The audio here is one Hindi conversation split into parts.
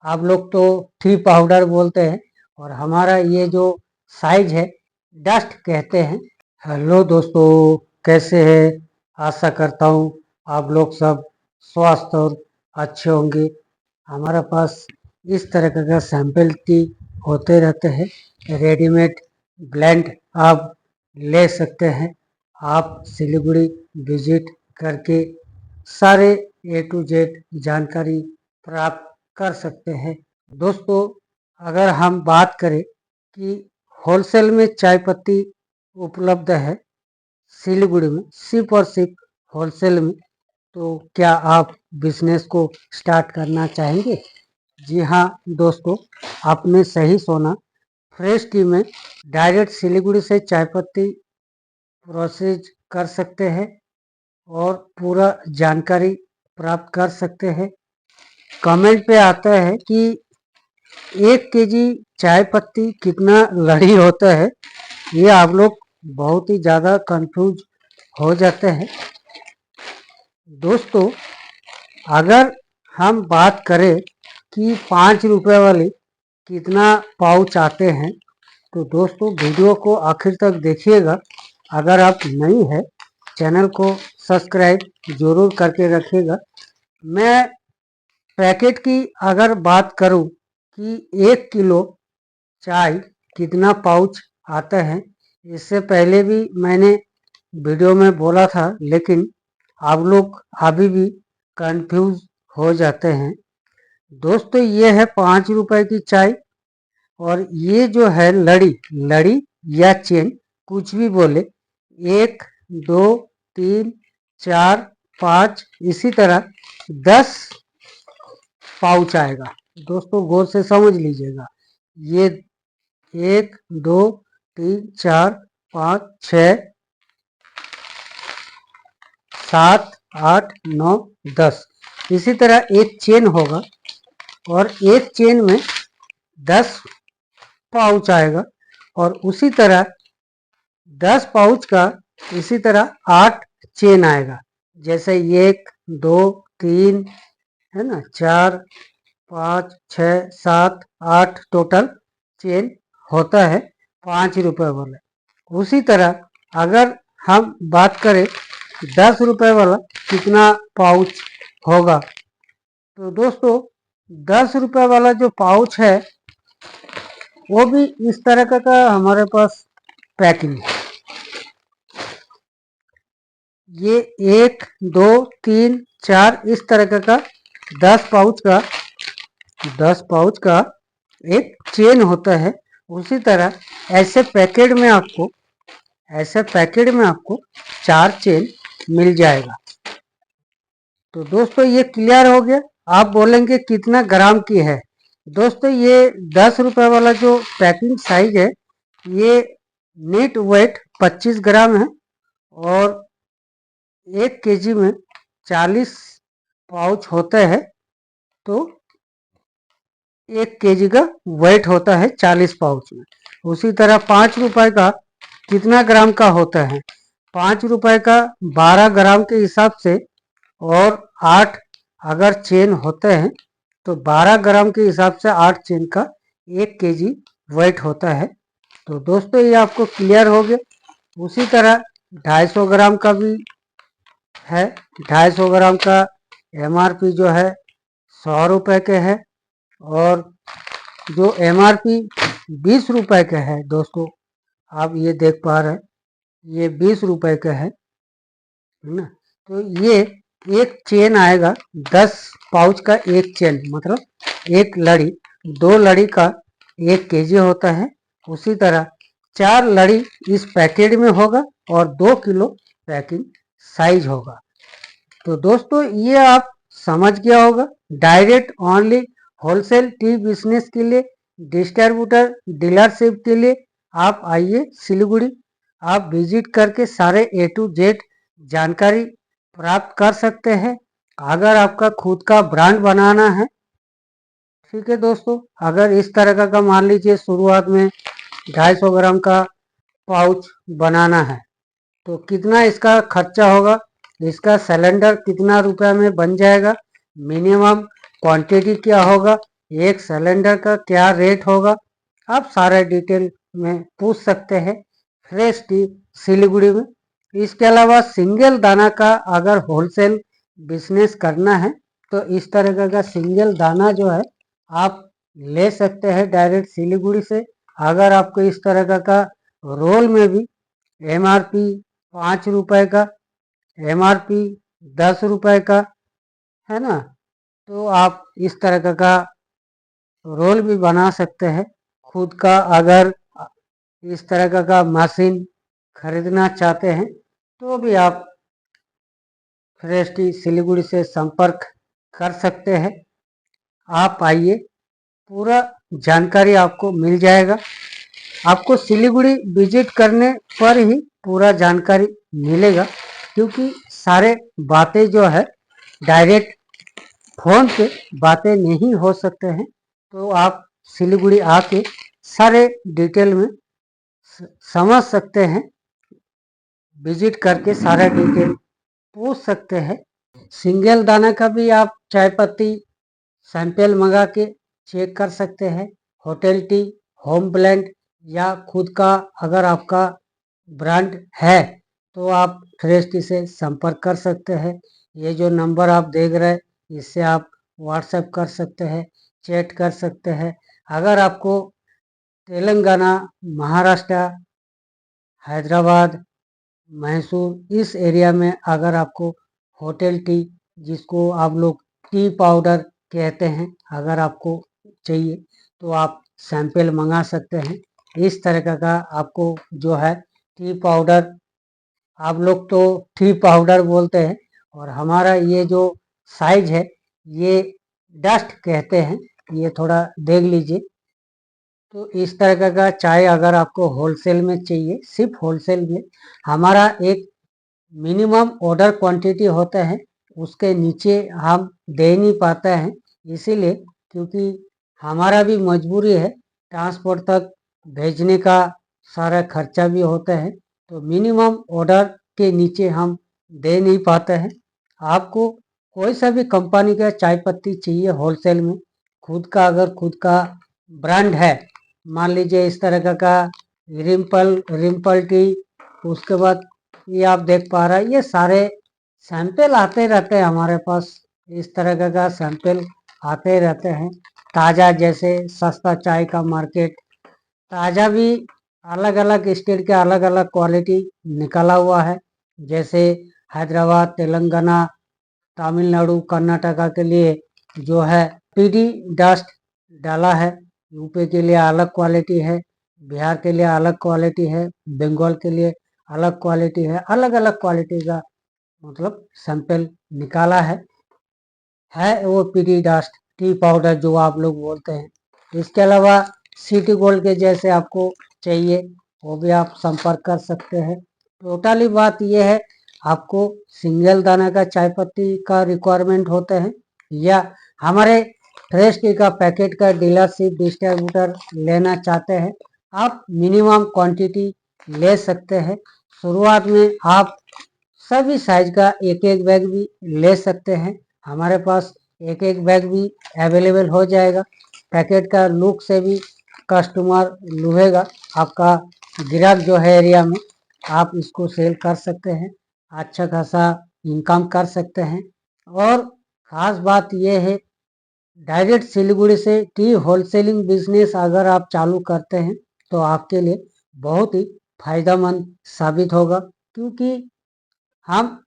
आप लोग तो टी पाउडर बोलते हैं और हमारा ये जो साइज है डस्ट कहते हैं। हेलो दोस्तों, कैसे हैं? आशा करता हूँ आप लोग सब स्वस्थ और अच्छे होंगे। हमारे पास इस तरह का सैंपल टी होते रहते हैं। रेडीमेड ब्लेंड आप ले सकते हैं। आप सिलीगुड़ी विजिट करके सारे ए टू जेड जानकारी प्राप्त कर सकते हैं। दोस्तों, अगर हम बात करें कि होलसेल में चाय पत्ती उपलब्ध है सिलीगुड़ी में, सिर्फ और सिर्फ होलसेल में, तो क्या आप बिजनेस को स्टार्ट करना चाहेंगे? जी हाँ दोस्तों, आपने सही सुना। फ्रेश टी में डायरेक्ट सिलीगुड़ी से चाय पत्ती प्रोसेस कर सकते हैं और पूरा जानकारी प्राप्त कर सकते हैं। कमेंट पे आता है कि 1 केजी चाय पत्ती कितना लड़ी होता है, ये आप लोग बहुत ही ज़्यादा कंफ्यूज हो जाते हैं। दोस्तों, अगर हम बात करें कि 5 रुपए वाले कितना पाउच आते हैं, तो दोस्तों वीडियो को आखिर तक देखिएगा। अगर आप नई है, चैनल को सब्सक्राइब जरूर करके रखिएगा। मैं पैकेट की अगर बात करूं कि 1 किलो चाय कितना पाउच आता है, इससे पहले भी मैंने वीडियो में बोला था, लेकिन आप लोग अभी भी कंफ्यूज हो जाते हैं। दोस्तों, ये है 5 रुपए की चाय और ये जो है लड़ी लड़ी या चेन, कुछ भी बोले, 1 2 3 4 5 इसी तरह 10 पाउच आएगा। दोस्तों गौर से समझ लीजिएगा। ये 1 2 3 4 5 6 7 8 9 10 इसी तरह एक चेन होगा और एक चेन में 10 पाउच आएगा और उसी तरह 10 पाउच का इसी तरह 8 चेन आएगा। जैसे 1 2 3 है ना, 4 5 6 7 8 टोटल चेन होता है 5 रुपए वाला। उसी तरह अगर हम बात करें 10 रुपए वाला कितना पाउच होगा, तो दोस्तों 10 रुपए वाला जो पाउच है वो भी इस तरह का हमारे पास पैकिंग है। ये 1 2 3 4 इस तरह का 10 पाउच का एक चेन होता है। उसी तरह ऐसे पैकेट में आपको 4 चेन मिल जाएगा। तो दोस्तों ये क्लियर हो गया। आप बोलेंगे कितना ग्राम की है? दोस्तों ये 10 रुपए वाला जो पैकिंग साइज है, ये नेट वेट 25 ग्राम है और 1 केजी में 40 पाउच होता है। तो 1 केजी का वेट होता है 40 पाउच में। उसी तरह 5 रुपए का कितना ग्राम का होता है? 5 रुपए का 12 ग्राम के हिसाब से और 8 अगर चेन होते हैं तो 12 ग्राम के हिसाब से 8 चेन का 1 केजी वेट होता है। तो दोस्तों ये आपको क्लियर हो गया। उसी तरह 250 ग्राम का भी है। 250 ग्राम का MRP जो है 100 रुपए के है और जो MRP 20 रुपए के है, दोस्तों आप ये देख पा रहे हैं, ये 20 रुपए का है ना। तो ये एक चेन आएगा 10 पाउच का, एक चेन मतलब एक लड़ी, 2 लड़ी का 1 केजी होता है। उसी तरह 4 लड़ी इस पैकेट में होगा और 2 किलो पैकिंग साइज होगा। तो दोस्तों ये आप समझ गया होगा। Direct only wholesale T business के लिए, डिस्ट्रीब्यूटर डीलरशिप के लिए आप आइए सिलीगुड़ी। आप विजिट करके सारे A to Z जानकारी प्राप्त कर सकते हैं। अगर आपका खुद का ब्रांड बनाना है, ठीक है दोस्तों, अगर इस तरह का मान लीजिए शुरुआत में 250 ग्राम का पाउच बनाना है, तो कितना इसका खर्चा होगा, इसका सिलेंडर कितना रुपया में बन जाएगा, मिनिमम क्वांटिटी क्या होगा, एक सिलेंडर का क्या रेट होगा, आप सारा डिटेल में पूछ सकते हैं फ्रेश टी सिलीगुड़ी में। इसके अलावा सिंगल दाना का अगर होलसेल बिजनेस करना है तो इस तरह का सिंगल दाना जो है आप ले सकते हैं डायरेक्ट सिलीगुड़ी से। अगर आपको इस तरह का रोल में भी MRP 5 रुपए का, MRP 10 रुपए का है ना, तो आप इस तरह का रोल भी बना सकते हैं खुद का। अगर इस तरह का मशीन खरीदना चाहते हैं तो भी आप फ्रेश टी सिलीगुड़ी से संपर्क कर सकते हैं। आप आइए, पूरा जानकारी आपको मिल जाएगा। आपको सिलीगुड़ी विजिट करने पर ही पूरा जानकारी मिलेगा, क्योंकि सारे बातें जो है डायरेक्ट फोन पे बातें नहीं हो सकते हैं। तो आप सिलीगुड़ी आके सारे डिटेल में समझ सकते हैं, विजिट करके सारा डिटेल पूछ सकते हैं। सिंगल दाना का भी आप चाय पत्ती सैंपल मंगा के चेक कर सकते हैं। होटल टी, होम ब्लेंड या खुद का अगर आपका ब्रांड है तो आप फ्रेश टी से संपर्क कर सकते हैं। ये जो नंबर आप देख रहे हैं इससे आप व्हाट्सएप कर सकते हैं, चैट कर सकते हैं। अगर आपको तेलंगाना, महाराष्ट्र, हैदराबाद, मैसूर इस एरिया में अगर आपको होटल टी, जिसको आप लोग टी पाउडर कहते हैं, अगर आपको चाहिए तो आप सैंपल मंगा सकते हैं। इस तरह का आपको जो है टी पाउडर, आप लोग तो टी पाउडर बोलते हैं और हमारा ये जो साइज है ये डस्ट कहते हैं। ये थोड़ा देख लीजिए। तो इस तरह का चाय अगर आपको होलसेल में चाहिए, सिर्फ होलसेल में, हमारा एक मिनिमम ऑर्डर क्वांटिटी होता है, उसके नीचे हम दे नहीं पाते हैं। इसीलिए, क्योंकि हमारा भी मजबूरी है, ट्रांसपोर्ट तक भेजने का सारा खर्चा भी होता है, तो मिनिमम ऑर्डर के नीचे हम दे नहीं पाते हैं। आपको कोई सा भी कंपनी का चाय पत्ती चाहिए होलसेल में, खुद का अगर खुद का ब्रांड है, मान लीजिए इस तरह का रिम्पल टी, उसके बाद ये आप देख पा रहे हैं ये सारे सैंपल आते रहते हैं हमारे पास। इस तरह का सैंपल आते रहते हैं। ताज़ा, जैसे सस्ता चाय का मार्केट, ताज़ा भी अलग अलग स्टेट के अलग अलग क्वालिटी निकाला हुआ है। जैसे हैदराबाद, तेलंगाना, तमिलनाडु, कर्नाटका के लिए जो है पीडी डस्ट डाला है, यूपी के लिए अलग क्वालिटी है, बिहार के लिए अलग क्वालिटी है, बंगाल के लिए अलग क्वालिटी है। अलग अलग क्वालिटी का मतलब सैंपल निकाला है वो पीडी डस्ट टी पाउडर जो आप लोग बोलते हैं। इसके अलावा सिटी गोल्ड के जैसे आपको चाहिए वो भी आप संपर्क कर सकते हैं। टोटली बात यह है, आपको सिंगल दाना का चाय पत्ती का रिक्वायरमेंट होता है या हमारे फ्रेश टी का पैकेट का डीलरशिप डिस्ट्रीब्यूटर लेना चाहते हैं, आप मिनिमम क्वांटिटी ले सकते हैं। शुरुआत में आप सभी साइज का एक एक बैग भी ले सकते हैं, हमारे पास एक एक बैग भी अवेलेबल हो जाएगा। पैकेट का लुक से भी कस्टमर लुभेगा। आपका ग्राहक जो है एरिया में, आप इसको सेल कर सकते हैं, अच्छा खासा इनकम कर सकते हैं। और ख़ास बात यह है, डायरेक्ट सिलीगुड़ी से टी होलसेलिंग बिजनेस अगर आप चालू करते हैं तो आपके लिए बहुत ही फायदेमंद साबित होगा, क्योंकि हम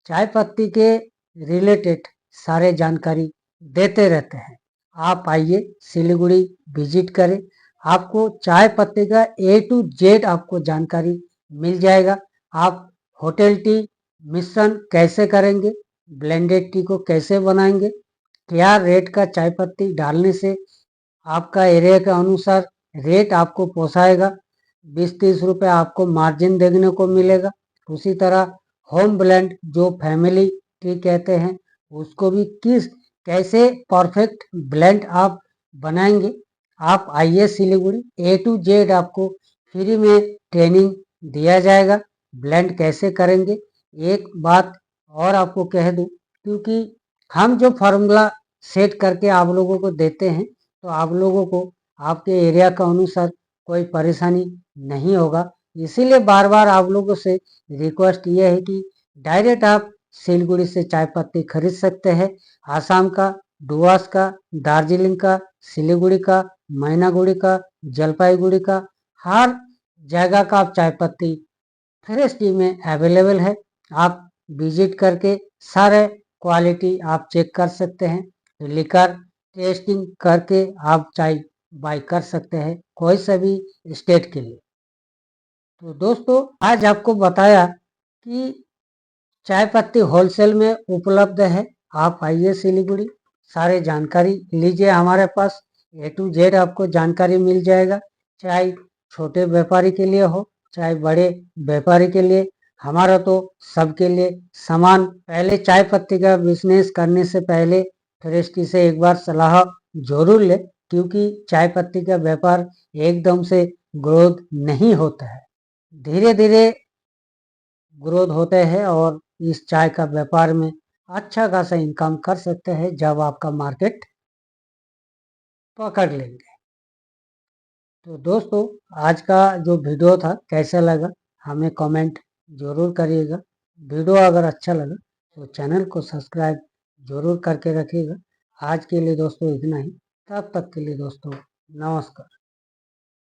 चाय पत्ती के रिलेटेड सारे जानकारी देते रहते हैं। आप आइए, सिलीगुड़ी विजिट करें, आपको चाय पत्ती का A to Z आपको जानकारी मिल जाएगा। आप होटल टी मिश्रण कैसे करेंगे, ब्लेंडेड टी को कैसे बनाएंगे, क्या रेट का चाय पत्ती डालने से आपका एरिया के अनुसार रेट आपको पोसाएगा, 20-30 रुपये आपको मार्जिन देखने को मिलेगा। उसी तरह होम ब्लेंड जो फैमिली टी कहते हैं, उसको भी कैसे परफेक्ट ब्लेंड आप बनाएंगे। आप आइए सिलीगुड़ी, A to Z आपको फ्री में ट्रेनिंग दिया जाएगा, ब्लेंड कैसे करेंगे। एक बात और आपको कह दूं, क्योंकि हम जो फार्मूला सेट करके आप लोगों को देते हैं तो आप लोगों को आपके एरिया के अनुसार कोई परेशानी नहीं होगा। इसीलिए बार बार आप लोगों से रिक्वेस्ट ये है कि डायरेक्ट आप सिलीगुड़ी से चाय पत्ती खरीद सकते हैं। आसाम का, डुवर्स का, दार्जिलिंग का, सिलीगुड़ी का, मैनागुड़ी का, जलपाईगुड़ी का, हर जगह का आप चाय पत्ती फ्रेश टी में अवेलेबल है। आप विजिट करके सारे क्वालिटी आप चेक कर सकते हैं। लिकर टेस्टिंग करके आप चाय बाय कर सकते हैं कोई सा भी स्टेट के लिए। तो दोस्तों आज आपको बताया कि चाय पत्ती होलसेल में उपलब्ध है। आप आइए सिलीगुड़ी, सारे जानकारी लीजिए हमारे पास। A to Z आपको जानकारी मिल जाएगा, चाहे छोटे व्यापारी के लिए हो चाहे बड़े व्यापारी के लिए। हमारा तो सबके लिए समान। पहले चाय पत्ती का बिजनेस करने से पहले फ्रेश से एक बार सलाह जरूर ले, क्योंकि चाय पत्ती का व्यापार एकदम से ग्रोथ नहीं होता है, धीरे धीरे ग्रोथ होते हैं। और इस चाय का व्यापार में अच्छा खासा इनकम कर सकते हैं जब आपका मार्केट पकड़ लेंगे। तो दोस्तों आज का जो वीडियो था कैसा लगा हमें कमेंट जरूर करिएगा। वीडियो अगर अच्छा लगा तो चैनल को सब्सक्राइब जरूर करके रखिएगा। आज के लिए दोस्तों इतना ही, तब तक के लिए दोस्तों नमस्कार।